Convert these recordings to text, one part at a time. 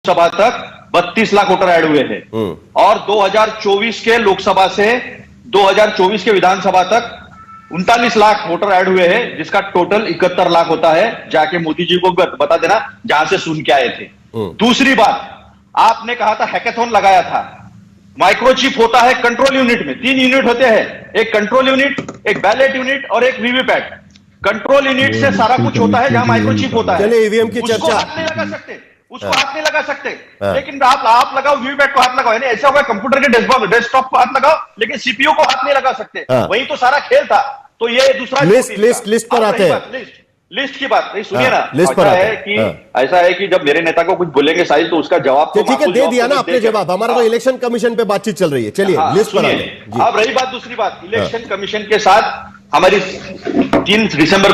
लोकसभा तक 32 lakh voter add हुए हैं और 2024 के लोकसभा से 2024 के विधानसभा तक 39 लाख वोटर ऐड हुए हैं, जिसका टोटल 71 लाख होता है। जाके मोदी जी को बता देना जहां से सुन के आए थे। दूसरी बात, आपने कहा था हैकेथॉन लगाया था। माइक्रोचिप होता है कंट्रोल यूनिट में, 3 यूनिट होते हैं, एक कंट्रोल यूनिट, एक बैलेट यूनिट और एक वीवीपैट। कंट्रोल यूनिट से सारा कुछ होता है जहां माइक्रोचिप होता है। चलिए ईवीएम की चर्चा, उसको हाथ नहीं लगा सकते, लेकिन आप लगाओ वीवीपैट को हाथ लगाओ, यानी ऐसा होगा कंप्यूटर के डेस्कटॉप को हाथ लगाओ लेकिन सीपीयू को हाथ नहीं लगा सकते। वही तो सारा खेल था। तो ये दूसरा लिस्ट पर आते हैं। लिस्ट की बात नहीं, सुनिए ना, लिस्ट पर है कि ऐसा है कि जब मेरे नेता को कुछ बोलेंगे साहिल तो उसका जवाब तो ठीक है, दे दिया ना आपने जवाब। हमारा तो इलेक्शन कमीशन पे बातचीत चल रही है। चलिए लिस्ट पर आते हैं। अब रही बात दूसरी बात, इलेक्शन कमीशन के साथ हमारी 3 दिसंबर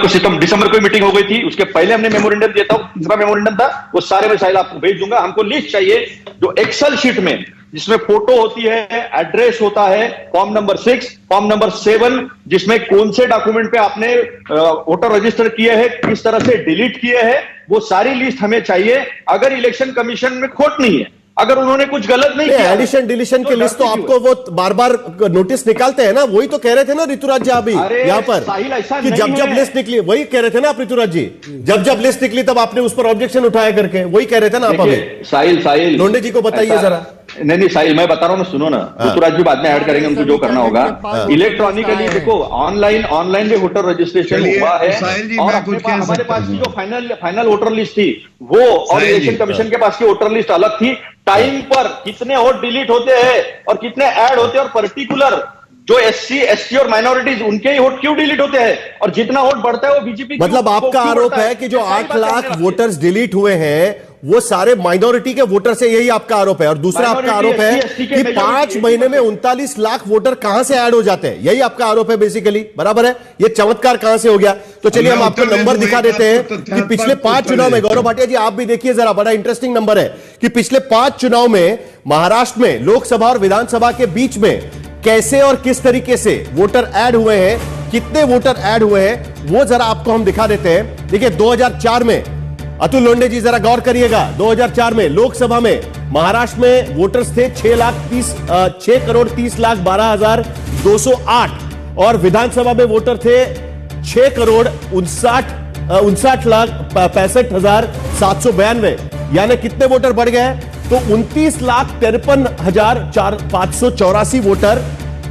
को मीटिंग हो गई थी। उसके पहले हमने मेमोरेंडम दिया था, तीसरा मेमोरेंडम था, वो सारे मिसाइल आपको भेज दूंगा। हमको लिस्ट चाहिए जो एक्सेल शीट में, जिसमें फोटो होती है, एड्रेस होता है, फॉर्म नंबर 6, फॉर्म नंबर 7, जिसमें कौन से डॉक्यूमेंट पे आपने वोटर रजिस्टर किए हैं, किस तरह से डिलीट किए हैं, वो सारी लिस्ट हमें चाहिए। अगर इलेक्शन कमीशन में खोट नहीं है, अगर उन्होंने कुछ गलत नहीं किया, एडिशन डिलीशन की लिस्ट तो आपको वो बार बार नोटिस निकालते हैं ना। वही तो कह रहे थे ना ऋतुराज जी अभी यहाँ पर कि जब लिस्ट निकली, वही कह रहे थे ना आप ऋतुराज जी, जब लिस्ट निकली तब आपने उस पर ऑब्जेक्शन उठाया करके, वही कह रहे थे ना आप अभी। साहिल लोंडे जी को बताइए जरा। नहीं साहिल, मैं बता रहा हूँ ना, सुनो ना, ऋतुराज भी बाद में ऐड करेंगे, उनको जो करना होगा। इलेक्ट्रॉनिकली देखो, ऑनलाइन भी वोटर रजिस्ट्रेशन हुआ है और हमारे पास की जो फाइनल वोटर लिस्ट थी वो, और इलेक्शन कमीशन के पास की वोटर लिस्ट अलग थी। टाइम पर कितने वोट डिलीट होते हैं और कितने ऐड होते हैं, और पर्टिकुलर जो एससी, एसटी और माइनॉरिटीज, उनके ही वोट क्यों डिलीट होते हैं, और जितना वोट बढ़ता है वो बीजेपी। मतलब आपका आरोप है कि जो 8 लाख वोटर्स डिलीट हुए हैं वो सारे माइनॉरिटी के वोटर से, यही आपका आरोप है। और दूसरा आपका आरोप है कि 5 महीने में 39 लाख वोटर कहां से ऐड हो जाते हैं, यही आपका आरोप है बेसिकली। बराबर है, ये चमत्कार कहां से हो गया? तो चलिए हम आपको नंबर दिखा देते हैं कि पिछले 5 चुनाव में, गौरव भाटिया जी आप भी देखिए जरा, बड़ा इंटरेस्टिंग नंबर है कि पिछले 5 चुनाव में महाराष्ट्र में लोकसभा और विधानसभा के बीच में कैसे और किस तरीके से वोटर ऐड हुए हैं, कितने वोटर ऐड हुए हैं, वो जरा आपको हम दिखा देते हैं। देखिए 2004 में, अतुल लोंडे जी जरा गौर करिएगा, 2004 में लोकसभा में महाराष्ट्र में वोटर्स थे 6,30,12,208 और विधानसभा में वोटर थे 6,59,65,792। यानी कितने वोटर बढ़ गए? तो 29,53,584 वोटर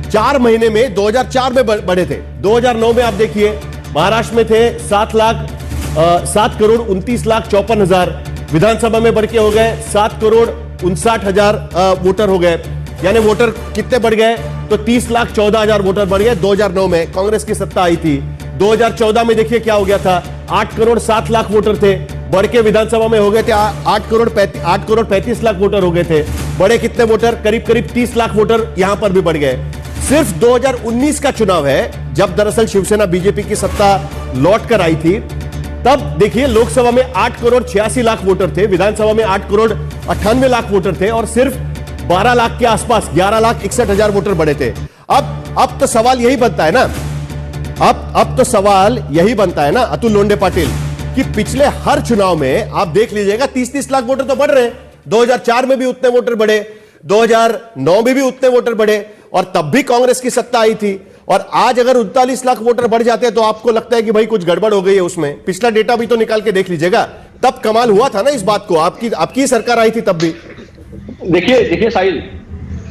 4 महीने में 2004 में बढ़े थे। 2009 में आप देखिए महाराष्ट्र में थे 7,29,54,000, विधानसभा में बढ़ के हो गए 7,59,000 वोटर हो गए। यानी वोटर कितने बढ़ गए? तो 30,14,000 वोटर बढ़ गए 2009 में, कांग्रेस की सत्ता आई थी। 2014 में देखिए क्या हो गया था, 8,07,00,000 वोटर थे, बढ़ के विधानसभा में हो गए थे 8,35,00,000 वोटर हो गए थे। बड़े कितने वोटर? करीब 30 लाख वोटर यहां पर भी बढ़ गए। सिर्फ 2019 का चुनाव है, जब दरअसल शिवसेना बीजेपी की सत्ता लौट कर आई थी, तब देखिए लोकसभा में 8,86,00,000 वोटर थे, विधानसभा में 8,98,00,000 वोटर थे और सिर्फ 12 लाख के आसपास 11,61,000 वोटर बढ़े थे। अब तो सवाल यही बनता है ना, अब तो सवाल यही बनता है ना अतुल लोंडे पाटिल, कि पिछले हर चुनाव में आप देख लीजिएगा 30-30 लाख वोटर तो बढ़ रहे हैं। 2004 में भी उतने वोटर बढ़े, 2009 में भी उतने वोटर बढ़े और तब भी कांग्रेस की सत्ता आई थी। और आज अगर 39 लाख वोटर बढ़ जाते हैं तो आपको लगता है कि भाई कुछ गड़बड़ हो गई है उसमें? पिछला डेटा भी तो निकाल के देख लीजिएगा, तब कमाल हुआ था ना इस बात को, आपकी सरकार आई थी तब भी। देखिए साहिल,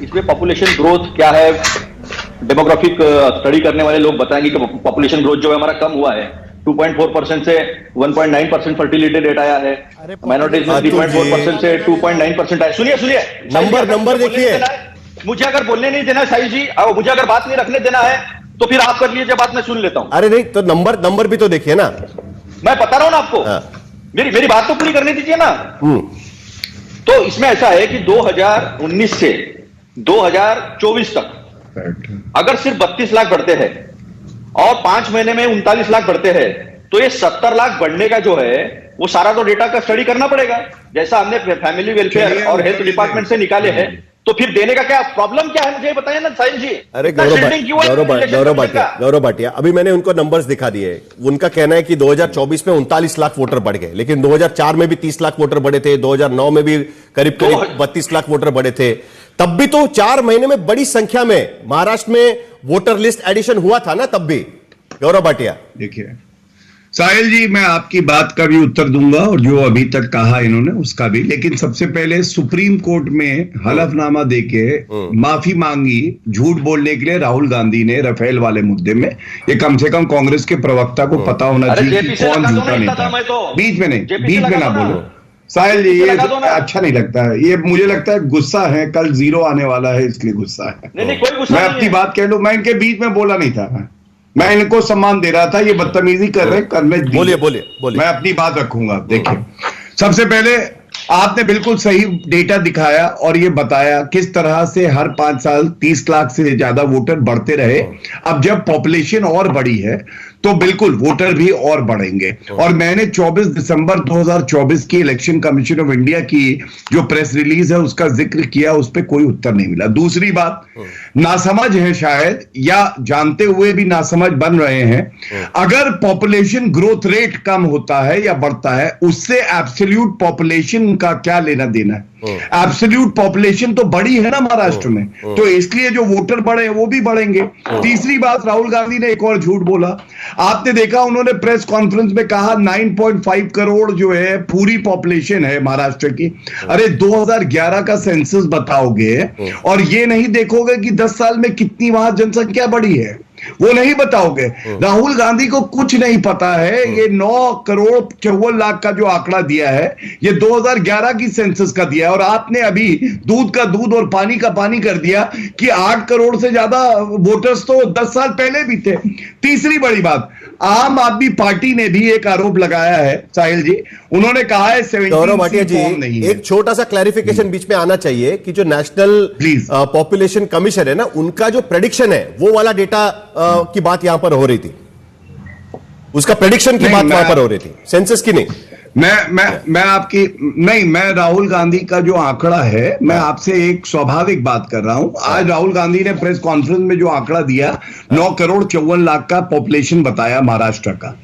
इसमें पॉपुलेशन ग्रोथ क्या है, डेमोग्राफिक स्टडी करने वाले लोग बताएंगे कि पॉपुलेशन ग्रोथ जो है हमारा कम हुआ है, 2.4% से 1.9% फर्टिलिटी रेट आया है, माइनॉरिटीज में 3.4% से 2.9% आया। सुनिए नंबर देखिए, मुझे अगर बोलने नहीं देना साहिल जी, मुझे अगर बात नहीं रखने देना है तो फिर आप कर लीजिए, बात मैं सुन लेता हूं। अरे नहीं तो नंबर भी तो देखिए ना, मैं बता रहा हूं ना आपको। मेरी बात तो पूरी करने दीजिए ना। तो इसमें ऐसा है कि 2019 से 2024 तक अगर सिर्फ 32 लाख बढ़ते हैं और 5 महीने में 39 लाख बढ़ते हैं, तो ये 70 लाख बढ़ने का जो है वो सारा तो डेटा का स्टडी करना पड़ेगा, जैसा हमने फैमिली वेलफेयर और हेल्थ डिपार्टमेंट से निकाले हैं। तो फिर देने का क्या प्रॉब्लम क्या है, मुझे बताइए ना साहिल जी। अरे इतना shielding क्यों है election commission का? गौरव भाटिया, अभी मैंने उनको नंबर्स दिखा दिए। उनका कहना है कि 2024 में 39 लाख वोटर बढ़ गए, लेकिन 2004 में भी 30 लाख वोटर बढ़े थे, 2009 में भी करीब 32 लाख वोटर बढ़े थे। तब भी तो 4 महीने में बड़ी संख्या में महाराष्ट्र में वोटर लिस्ट एडिशन हुआ था ना, तब भी। गौरव भाटिया, देखिए साहिल जी, मैं आपकी बात का भी उत्तर दूंगा और जो अभी तक कहा इन्होंने उसका भी, लेकिन सबसे पहले सुप्रीम कोर्ट में हलफनामा देके माफी मांगी झूठ बोलने के लिए राहुल गांधी ने राफेल वाले मुद्दे में। ये कम से कम कांग्रेस के प्रवक्ता को पता होना चाहिए कि कौन झूठा नहीं था। बीच में नहीं, बीच में ना बोलो साहिल जी, ये अच्छा नहीं लगता है। ये मुझे लगता है गुस्सा है, कल 0 आने वाला है इसलिए गुस्सा है। मैं अपनी बात कह लूं, मैं इनके बीच में बोला नहीं था, मैं इनको सम्मान दे रहा था। ये बदतमीजी कर रहे, करने बोलिए। मैं अपनी बात रखूंगा। देखिए, सबसे पहले आपने बिल्कुल सही डेटा दिखाया और ये बताया किस तरह से हर 5 साल 30 लाख से ज्यादा वोटर बढ़ते रहे। अब जब पॉपुलेशन और बढ़ी है तो बिल्कुल वोटर भी और बढ़ेंगे। और मैंने 24 दिसंबर 2024 की इलेक्शन कमीशन ऑफ इंडिया की जो प्रेस रिलीज है उसका जिक्र किया, उस पर कोई उत्तर नहीं मिला। दूसरी बात, नासमझ है शायद, या जानते हुए भी नासमझ बन रहे हैं। अगर पॉपुलेशन ग्रोथ रेट कम होता है या बढ़ता है, उससे एब्सोल्यूट पॉपुलेशन का क्या लेना देना है? एब्सोल्यूट पॉपुलेशन तो बढ़ी है ना महाराष्ट्र में, तो इसलिए जो वोटर बढ़े वो भी बढ़ेंगे। तीसरी बात, राहुल गांधी ने एक और झूठ बोला। आपने देखा, उन्होंने प्रेस कॉन्फ्रेंस में कहा 9.5 करोड़ जो है पूरी पॉपुलेशन है महाराष्ट्र की। अरे 2011 का सेंसस बताओगे और ये नहीं देखोगे कि 10 साल में कितनी वहां जनसंख्या बढ़ी है, वो नहीं बताओगे। राहुल गांधी को कुछ नहीं पता है। ये 9 करोड़ 54 लाख का जो आंकड़ा दिया है, ये 2011 की सेंसस का दिया है, और आपने अभी दूध का दूध और पानी का पानी कर दिया कि 8 करोड़ से ज्यादा वोटर्स तो 10 साल पहले भी थे। तीसरी बड़ी बात, आम आदमी पार्टी ने भी एक आरोप लगाया है साहिल जी, उन्होंने कहा है 17 फॉर्म नहीं है। एक छोटा सा क्लैरिफिकेशन बीच में आना चाहिए कि जो नेशनल पॉपुलेशन कमीशन है ना, उनका जो प्रेडिक्शन है वो वाला डेटा की बात यहां पर हो रही थी, उसका प्रेडिक्शन की बात वहां पर हो रही थी, सेंसस की नहीं। मैं राहुल गांधी का जो आंकड़ा है, मैं आपसे एक स्वाभाविक बात कर रहा हूं। आज राहुल गांधी ने प्रेस कॉन्फ्रेंस में जो आंकड़ा दिया, 9 करोड़ 54 लाख का पॉपुलेशन बताया महाराष्ट्र का।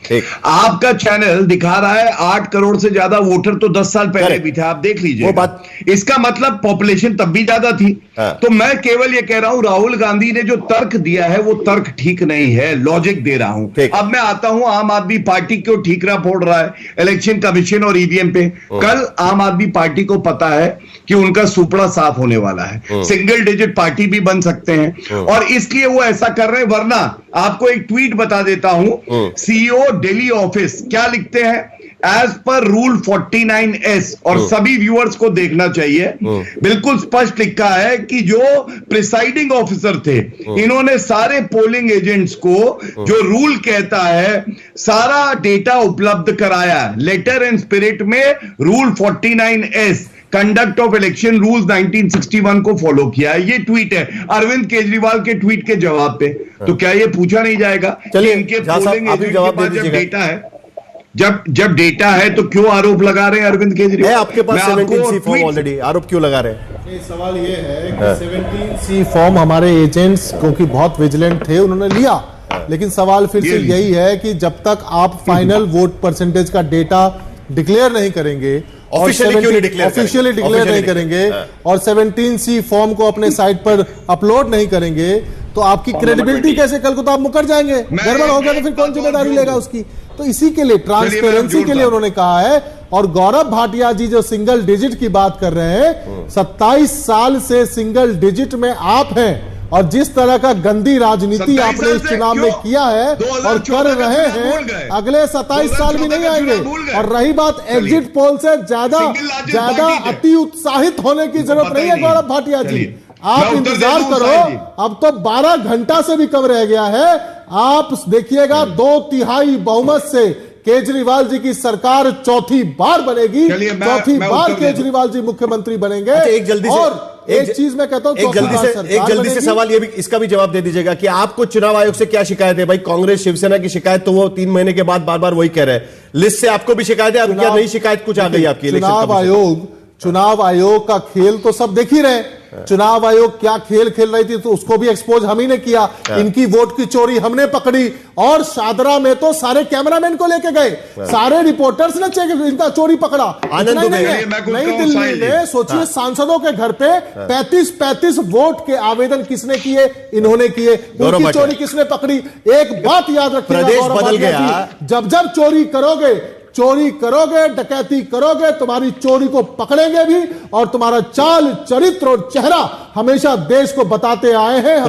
आपका चैनल दिखा रहा है 8 करोड़ से ज्यादा वोटर तो 10 साल पहले भी थे, आप देख लीजिए वो बात। इसका मतलब पॉपुलेशन तब भी ज्यादा थी। तो मैं केवल ये कह रहा हूं, राहुल गांधी ने जो तर्क दिया है वो तर्क ठीक नहीं है, लॉजिक दे रहा हूं। अब मैं आता हूं, आम आदमी पार्टी क्यों ठीकरा फोड़ रहा है इलेक्शन कमीशन और ईवीएम पे। कल आम आदमी पार्टी को पता है कि उनका सुपड़ा साफ होने वाला है, सिंगल डिजिट पार्टी भी बन सकते हैं, और इसलिए वो ऐसा कर रहे हैं। वरना आपको एक ट्वीट बता देता हूं, सीईओ दिल्ली ऑफिस क्या लिखते हैं, एज पर रूल 49S, और सभी व्यूअर्स को देखना चाहिए, बिल्कुल स्पष्ट लिखा है कि जो प्रिसाइडिंग ऑफिसर थे, इन्होंने सारे पोलिंग एजेंट्स को जो रूल कहता है सारा डेटा उपलब्ध कराया। लेटर एंड स्पिरिट में rule 49S conduct of election rules 1961 को फॉलो किया है। ये ट्वीट है अरविंद केजरीवाल के ट्वीट के जवाब पे। तो क्या ये पूछा नहीं जाएगा कि इनके पोलिंग एजेंट के पास जब डेटा है, जब डेटा है तो क्यों आरोप लगा रहे हैं अरविंद केजरीवाल? आपके पास 17C फॉर्म ऑलरेडी, आरोप क्यों लगा रहे हैं? सवाल ये है कि 17C फॉर्म हमारे एजेंट्स क्योंकि बहुत विजिलेंट थे, उन्होंने लिया, लेकिन सवाल फिर से यही है कि जब तक आप फाइनल वोट परसेंटेज का डेटा डिक्लेयर नहीं करेंगे, ऑफिशियली डिक्लेयर नहीं करेंगे, और 17C फॉर्म को अपने साइट पर अपलोड नहीं करेंगे, तो आपकी क्रेडिबिलिटी कैसे? कल को तो आप मुकर जाएंगे, गड़बड़ हो गया तो फिर कौन जिम्मेदारी लेगा उसकी? तो इसी के लिए, ट्रांसपेरेंसी के लिए उन्होंने कहा है। और गौरव भाटिया जी जो सिंगल डिजिट की बात कर रहे हैं, 27 साल से सिंगल डिजिट में आप हैं, और जिस तरह का गंदी राजनीति आपने इस चुनाव में किया है और कर रहे हैं, अगले 27 साल भी नहीं आएंगे। और रही बात एग्जिट पोल से ज्यादा अति उत्साहित होने की जरूरत नहीं है गौरव भाटिया जी, आप इंतजार करो। अब तो 12 घंटा से भी कम रह गया है। आप देखिएगा 2/3 बहुमत से केजरीवाल जी की सरकार चौथी बार बनेगी, चौथी बार केजरीवाल जी मुख्यमंत्री बनेंगे। एक जल्दी से, और एक चीज मैं कहता हूं, एक जल्दी से सवाल ये भी, इसका भी जवाब दे दीजिएगा कि आपको चुनाव आयोग से क्या शिकायत है? भाई कांग्रेस शिवसेना की शिकायत तो वो 3 महीने के बाद बार बार वही कह रहे हैं, लिस्ट से आपको भी शिकायत है, क्या नई शिकायत कुछ आ गई आपकी? चुनाव आयोग का खेल तो सब देख ही रहे। चुनाव आयोग क्या खेल खेल रही थी, तो उसको भी एक्सपोज हम ही ने किया। इनकी वोट की चोरी हमने पकड़ी, और शादरा में तो सारे कैमरामैन को लेके गए, सारे रिपोर्टर्स ने चेक इनका चोरी पकड़ा। आनंद दुबे, नई दिल्ली में सोचिए सांसदों के घर पे 35 वोट के आवेदन किसने किए? इन्होंने किए। उनकी चोरी किसने पकड़ी? एक बात याद रखिएगा, प्रदेश बदल गया। जब चोरी करोगे, डकैती करोगे, तुम्हारी चोरी को पकड़ेंगे भी, और तुम्हारा चाल, चरित्र और चेहरा हमेशा देश को बताते आए हैं।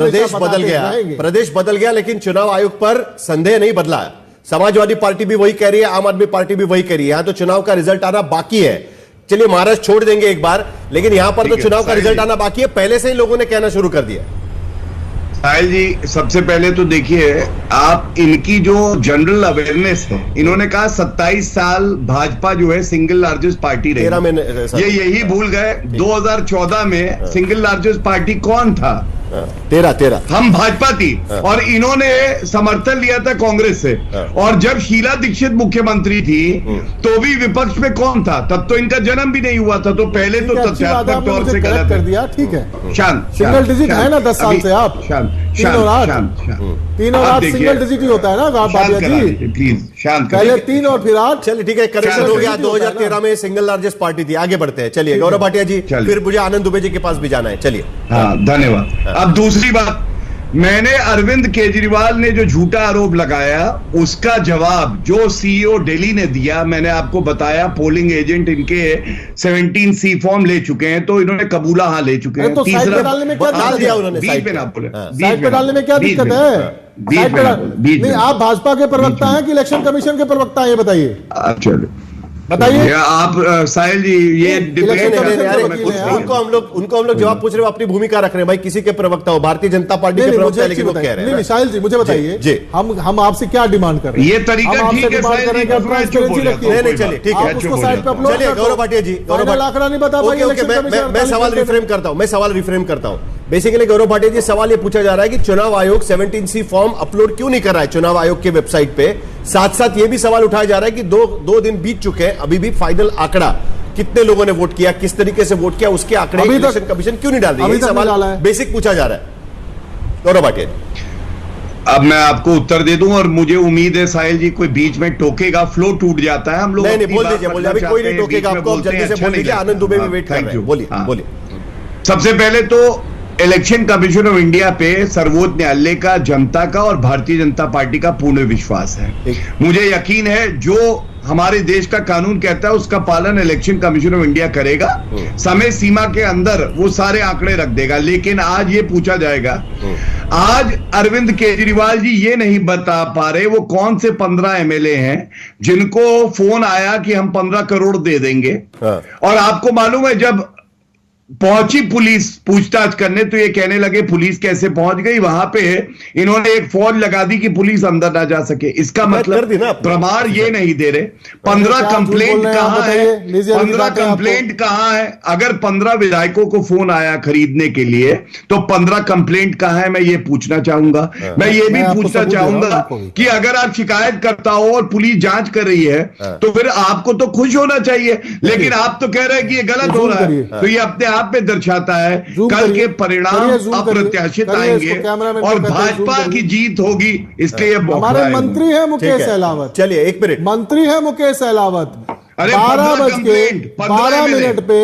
प्रदेश बदल गया, लेकिन चुनाव आयोग पर संदेह नहीं बदला है। समाजवादी पार्टी भी वही कह रही है, आम आदमी पार्टी भी वही कह रही है। यहां तो चुनाव का रिजल्ट आना बाकी है। चलिए महाराष्ट्र छोड़ देंगे एक बार, लेकिन यहां पर तो चुनाव का रिजल्ट आना बाकी है। पहले से ही लोगों ने कहना शुरू कर दिया। साहिल जी, सबसे पहले तो देखिए, आप इनकी जो जनरल अवेयरनेस है, इन्होंने कहा 27 साल भाजपा जो है सिंगल लार्जेस्ट पार्टी रही। ये यही भूल गए 2014 में सिंगल लार्जेस्ट पार्टी कौन था? 13 हम भाजपा थी, और इन्होंने समर्थन लिया था कांग्रेस से। और जब शीला दीक्षित मुख्यमंत्री थी तो भी विपक्ष में कौन था? तब तो इनका जन्म भी नहीं हुआ था। तो पहले तो तथ्यात्मक तौर से गलत कर दिया। ठीक है, शांत, सिंगल डिजिट है ना 10 साल से आप। 3 और 8 सिंगल डिजिट ही होता है ना जी। प्लीज शांत, पहले 3 और फिर 8। चलिए ठीक है, करेक्शन हो गया। 2013 में सिंगल लार्जेस्ट पार्टी थी। आगे बढ़ते हैं, चलिए गौरव भाटिया जी, फिर मुझे आनंद दुबे जी के पास भी जाना है। चलिए। हाँ, धन्यवाद। अब दूसरी बात, मैंने अरविंद केजरीवाल ने जो झूठा आरोप लगाया उसका जवाब जो सीईओ दिल्ली ने दिया, मैंने आपको बताया पोलिंग एजेंट इनके 17C फॉर्म ले चुके हैं, तो इन्होंने कबूला हाँ ले चुके हैं। तो तीसरा डालने में क्या डाल दिया उन्होंने, साइड पे डालने में क्या दिक्कत है? नहीं, आप भाजपा के प्रवक्ता हैं कि इलेक्शन कमीशन के प्रवक्ता हैं, ये बताइए। चलो बताइए आप साहिल जी, ये उनको हम लोग जवाब पूछ रहे हो, अपनी भूमिका रख रहे हैं। भाई किसी के प्रवक्ता हो, भारतीय जनता पार्टी के प्रवक्ता है, लेकिन वो कह रहे हैं। नहीं साहिल जी, मुझे बताइए, हम आपसे क्या डिमांड कर रहे हैं? ये तरीका ठीक है साहिल जी, नहीं चलिए ठीक है, उसको साइड पे अपलोड चलिए गौरव भाटिया जी, आंकड़ा नहीं बता पाएंगे। मैं सवाल रिफ्रेम करता हूं। बेसिकली गौरव भाटिया जी, सवाल ये पूछा जा रहा है कि चुनाव आयोग 17C फॉर्म अपलोड क्यों नहीं कर रहा है चुनाव आयोग के वेबसाइट पे। साथ साथ ये भी सवाल उठाया जा रहा है कि दो दिन बीत चुके हैं, अभी भी फाइनल आंकड़ा कितने लोगों ने वोट किया, किस तरीके से वोट किया, उसके आंकड़े इलेक्शन कमीशन क्यों नहीं डाल रही है? सवाल बेसिक पूछा जा रहा है गौरव भाटिया जी। अब मैं आपको उत्तर दे दूं, और मुझे उम्मीद है साहिल जी कोई बीच में टोकेगा, फ्लो टूट जाता है। हम लोग नहीं बोल दीजिए, अभी कोई नहीं टोकेगा आपको, जल्दी से बोल दीजिए। आनंद दुबे भी वेट कर रहे हैं, बोलिए। सबसे पहले तो इलेक्शन कमीशन ऑफ इंडिया पे सर्वोच्च न्यायालय का, जनता का और भारतीय जनता पार्टी का पूर्ण विश्वास है। मुझे यकीन है जो हमारे देश का कानून कहता है उसका पालन इलेक्शन कमीशन ऑफ इंडिया करेगा, समय सीमा के अंदर वो सारे आंकड़े रख देगा। लेकिन आज ये पूछा जाएगा, आज अरविंद केजरीवाल जी ये नहीं बता पा रहे वो कौन से 15 MLA हैं जिनको फोन आया कि हम 15 करोड़ दे देंगे। और आपको मालूम है जब पहुंची पुलिस पूछताछ करने तो ये कहने लगे पुलिस कैसे पहुंच गई वहां पे, इन्होंने एक फौज लगा दी कि पुलिस अंदर ना जा सके। इसका मतलब प्रमाण ये नहीं दे रहे। 15 कंप्लेंट कहां है? 15 कंप्लेंट कहां है? अगर 15 विधायकों को फोन आया खरीदने के लिए तो 15 कंप्लेंट कहां है? मैं ये पूछना चाहूंगा। मैं ये भी पूछना चाहूंगा कि अगर आप शिकायत करता हो और पुलिस जांच कर रही है तो फिर आपको तो खुश होना चाहिए, लेकिन आप तो कह रहे हैं कि ये गलत हो रहा है। तो ये अपने आप पे दर्शाता है कल के परिणाम अप्रत्याशित आएंगे और भाजपा की जीत होगी। इसलिए हमारे मंत्री है मुकेश सहलावत, चलिए एक मिनट, मंत्री है मुकेश सहलावत, 12:12 पे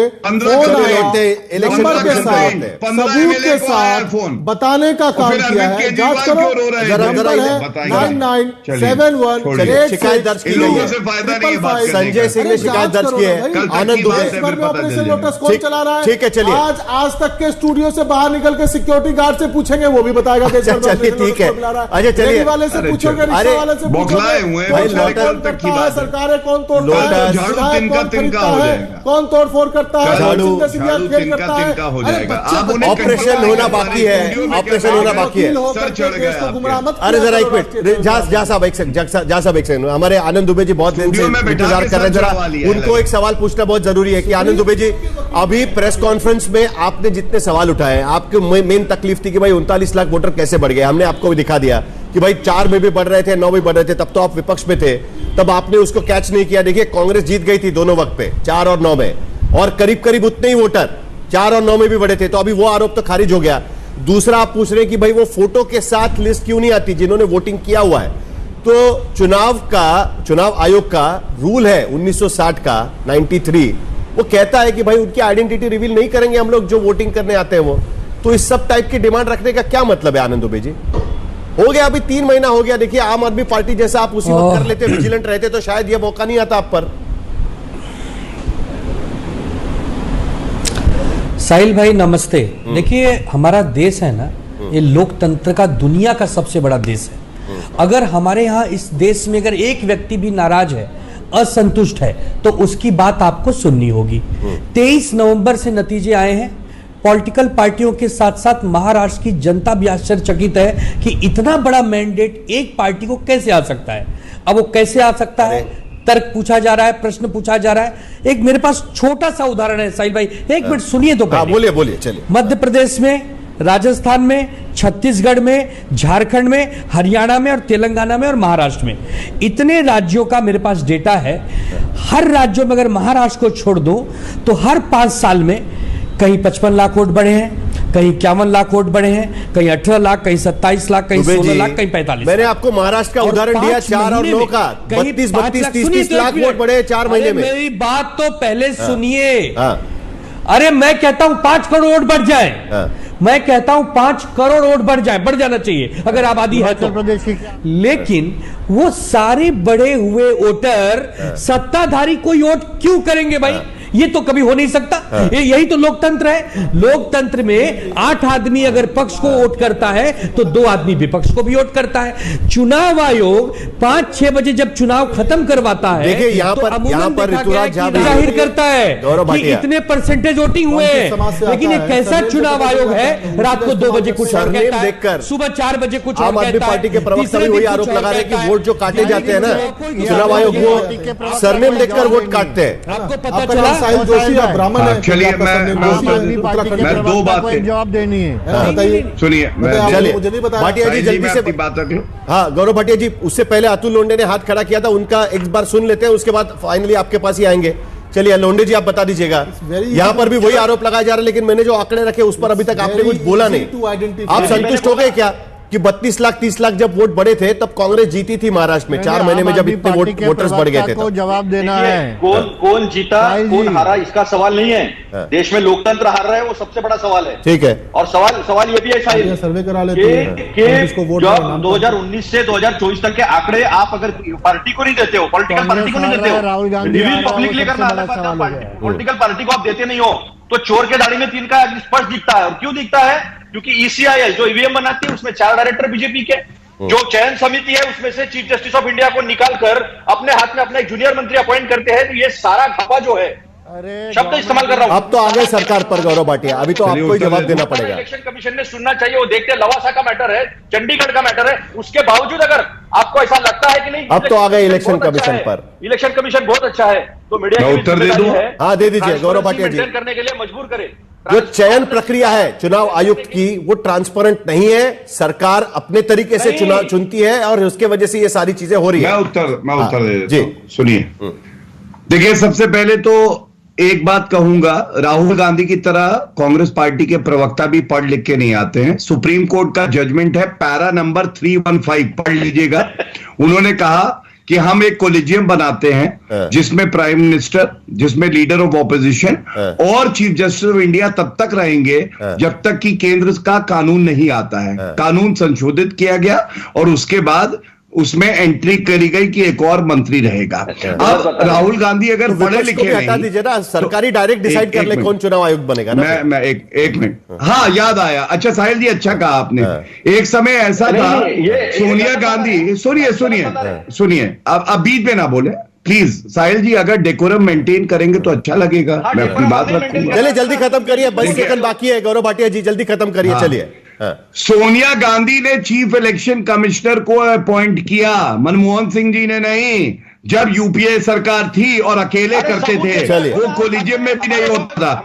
नंबर के साथ सबूत के साथ बताने का काम किया है। जांच करो, नंबर है 9971। शिकायत दर्ज की गई है, संजय सिंह ने शिकायत दर्ज की है। आनंद दुबे ऑपरेशन लोटस कौन चला रहा है? ठीक है, चलिए आज तक के स्टूडियो से बाहर निकल के सिक्योरिटी गार्ड से पूछेंगे, वो भी बताएगा। चलिए ठीक है, अच्छा चलिए वाले से पूछोगे, रिक्शा वाले से पूछोगे, सरकारें कौन तोड़ता है, तिनका हो जाएगा, कौन तोड़फोड़ करता है, ऑपरेशन होना बाकी है, ऑपरेशन होना बाकी है। अरे जरा एक मिनट, जा साहब एक सेकंड, हमारे आनंद दुबे जी बहुत दिन से इंतजार कर रहे हैं, जरा उनको एक सवाल पूछना बहुत जरूरी है कि आनंद दुबे जी, अभी प्रेस कॉन्फ्रेंस में आपने जितने सवाल उठाए, आपकी मेन तकलीफ थी कि भाई 39 लाख वोटर कैसे बढ़ गए। हमने आपको भी दिखा दिया कि भाई 4 में भी बढ़ रहे थे, 9 में बढ़ रहे थे, तब तो आप विपक्ष में थे, तब आपने उसको कैच नहीं किया। देखिए कांग्रेस जीत गई थी दोनों वक्त पे, 4 और 9 में, और करीब करीब उतने ही वोटर 4 और 9 में भी बढ़े थे, तो अभी वो आरोप तो खारिज हो गया। दूसरा आप पूछ रहे हैं कि भाई वो फोटो के साथ लिस्ट क्यों नहीं आती जिन्होंने वोटिंग किया हुआ है। तो चुनाव आयोग का रूल है 1960 का 93, वो कहता है कि भाई उनकी आइडेंटिटी रिवील नहीं करेंगे हम लोग जो वोटिंग करने आते हैं वो। तो इस सब टाइप की डिमांड रखने का क्या मतलब है आनंद दुबे जी? हो गया अभी 3 महीना हो गया। देखिए आम आदमी पार्टी जैसा आप उसी वक्त कर लेते, विजिलेंट रहते तो शायद ये मौका नहीं आता आप पर। साहिल भाई नमस्ते। देखिए हमारा देश है ना, ये लोकतंत्र का दुनिया का सबसे बड़ा देश है। अगर हमारे यहाँ इस देश में अगर एक व्यक्ति भी नाराज है, असंतुष्ट है, तो उसकी बात आपको सुननी होगी। 23 नवंबर से नतीजे आए हैं। पॉलिटिकल पार्टियों के साथ साथ महाराष्ट्र की जनता भी आश्चर्यचकित है कि इतना बड़ा मैंडेट एक पार्टी को कैसे आ सकता है। अब वो कैसे आ सकता है, तर्क पूछा जा रहा है, प्रश्न पूछा जा रहा है। एक मेरे पास छोटा सा उदाहरण है साहिल भाई, 1 मिनट सुनिए तो। बोलिए चलिए। मध्य प्रदेश में, राजस्थान में, छत्तीसगढ़ में, झारखंड में, हरियाणा में और तेलंगाना में और महाराष्ट्र में, इतने राज्यों का मेरे पास डेटा है। हर राज्यों में अगर महाराष्ट्र को छोड़ दो तो हर 5 साल में कहीं 55 लाख वोट बढ़े हैं, कहीं 51 लाख वोट बढ़े हैं, कहीं 18 लाख, कहीं 27 लाख, कहीं 16 लाख, कहीं 45। मैंने आपको महाराष्ट्र का उदाहरण दिया 4 और 9 का, 32, 30 लाख वोट बढ़े 4 महीने में। मेरी बात तो पहले सुनिए। अरे मैं कहता हूं 5 करोड़ वोट बढ़ जाए, मैं कहता हूं 5 करोड़ वोट बढ़ जाए, बढ़ जाना चाहिए अगर आबादी है तो। लेकिन वो सारे बढ़े हुए वोटर सत्ताधारी कोई वोट क्यों करेंगे भाई? ये तो कभी हो नहीं सकता। यही तो लोकतंत्र है। लोकतंत्र में 8 आदमी अगर पक्ष को वोट करता है तो 2 आदमी विपक्ष को भी वोट करता है। चुनाव आयोग 5-6 बजे जब चुनाव खत्म करवाता है, देखिए यहाँ पर ऋतुराज झा जाहिर करता है कि इतने परसेंटेज वोटिंग हुए हैं। लेकिन एक कैसा चुनाव आयोग है, रात को 2 बजे कुछ और कहता है, सुबह 4 बजे कुछ और आम आदमी पार्टी के प्रवक्ता भी वही आरोप लगा रहे हैं कि वोट जो काटे जाते हैं ना, चुनाव आयोग वो सरनेम देखकर वोट काटते हैं। आपको पता चला साहिल जोशी आप ब्राह्मण हैं। चलिए मैं 2 बातें जवाब देनी है, बताइए। सुनिए, चलिए मुझे नहीं बताया। भाटिया जी जल्दी से बात रख लो। हाँ गौरव भाटिया जी, उससे पहले अतुल लोंढे ने हाथ खड़ा किया था, उनका एक बार सुन लेते हैं, उसके बाद फाइनली आपके पास ही आएंगे। चलिए लोंढे जी आप बता दीजिएगा। यहाँ पर भी वही आरोप लगाया जा रहा है, लेकिन मैंने जो आंकड़े रखे उस पर अभी तक आपने कुछ बोला नहीं। आप संतुष्ट हो गए क्या कि 32 लाख 30 लाख जब वोट बढ़े थे तब कांग्रेस जीती थी महाराष्ट्र में 4 महीने में, जब इतने वोटर्स बढ़ गए थे को जवाब देना है। कौन जीता कौन हारा इसका सवाल नहीं है। देश में लोकतंत्र हार रहा है वो सबसे बड़ा सवाल है। ठीक है। और सवाल ये भी है साहिल, सर्वे करा लेते हैं जब 2019 से 2024 तक के आंकड़े आप अगर पार्टी को नहीं देते हो, पॉलिटिकल पार्टी को नहीं देते हो, राहुल गांधी रिवील पब्लिकली करना अलग बात है, पॉलिटिकल पार्टी को आप देते नहीं हो तो चोर के दाढ़ी में 3 का स्पष्ट दिखता है। और क्यों दिखता है? क्योंकि ECIL जो ईवीएम बनाती है उसमें 4 डायरेक्टर बीजेपी के, जो चयन समिति है उसमें से चीफ जस्टिस ऑफ इंडिया को निकालकर अपने हाथ में अपना एक जूनियर मंत्री अपॉइंट करते हैं। तो ये सारा घपा जो है, शब्द इस्तेमाल कर रहा हूं, अब तो आ गए सरकार पर गौरव भाटिया, अभी तो आपको ही जवाब देना पड़ेगा। इलेक्शन कमीशन ने सुनना चाहिए। वो देखते हैं लवासा का मैटर है, चंडीगढ़ का मैटर है, उसके बावजूद अगर आपको ऐसा लगता है कि नहीं अब तो आ गए इलेक्शन कमीशन पर। इलेक्शन कमीशन बहुत अच्छा है तो मीडिया मैं उत्तर दे दूं? हाँ दे दीजिए गौरव भाटिया जी। करने के लिए मजबूर करे। जो चयन प्रक्रिया है चुनाव आयुक्त की वो ट्रांसपेरेंट नहीं है, सरकार अपने तरीके से चुनाव चुनती है और उसके वजह से ये सारी चीजें हो रही है। मैं उत्तर दे देता जी हूं। सुनिए, देखिए सबसे पहले तो एक बात कहूंगा, राहुल गांधी की तरह कांग्रेस पार्टी के प्रवक्ता भी पढ़ लिख के नहीं आते हैं। सुप्रीम कोर्ट का जजमेंट है, पैरा नंबर 315 पढ़ लीजिएगा। उन्होंने कहा कि हम एक कोलिजियम बनाते हैं जिसमें प्राइम मिनिस्टर, जिसमें लीडर ऑफ ऑपोजिशन और चीफ जस्टिस ऑफ इंडिया तब तक रहेंगे जब तक कि केंद्र का कानून नहीं आता है। कानून संशोधित किया गया और उसके बाद उसमें एंट्री करी गई कि एक और मंत्री रहेगा। अब राहुल गांधी अगर पढ़े लिखे हटा दीजिए ना, सरकारी डायरेक्ट डिसाइड कर ले कौन चुनाव आयुक्त बनेगा ना। मैं एक मिनट, हाँ याद आया। अच्छा साहिल जी, अच्छा कहा आपने। एक समय ऐसा था, सोनिया गांधी, सुनिए अब बीच में ना बोले प्लीज। साहिल जी अगर डेकोरम मेंटेन करेंगे तो अच्छा लगेगा। मैं अपनी बात रखूंगा। चलिए जल्दी खत्म करिए, 22 सेकंड बाकी है। गौरव भाटिया जी जल्दी खत्म करिए। चलिए। सोनिया गांधी ने चीफ इलेक्शन कमिश्नर को अपॉइंट किया, मनमोहन सिंह जी ने नहीं। जब यूपीए सरकार थी और अकेले करते थे, वो कोलिजियम में भी नहीं होता था।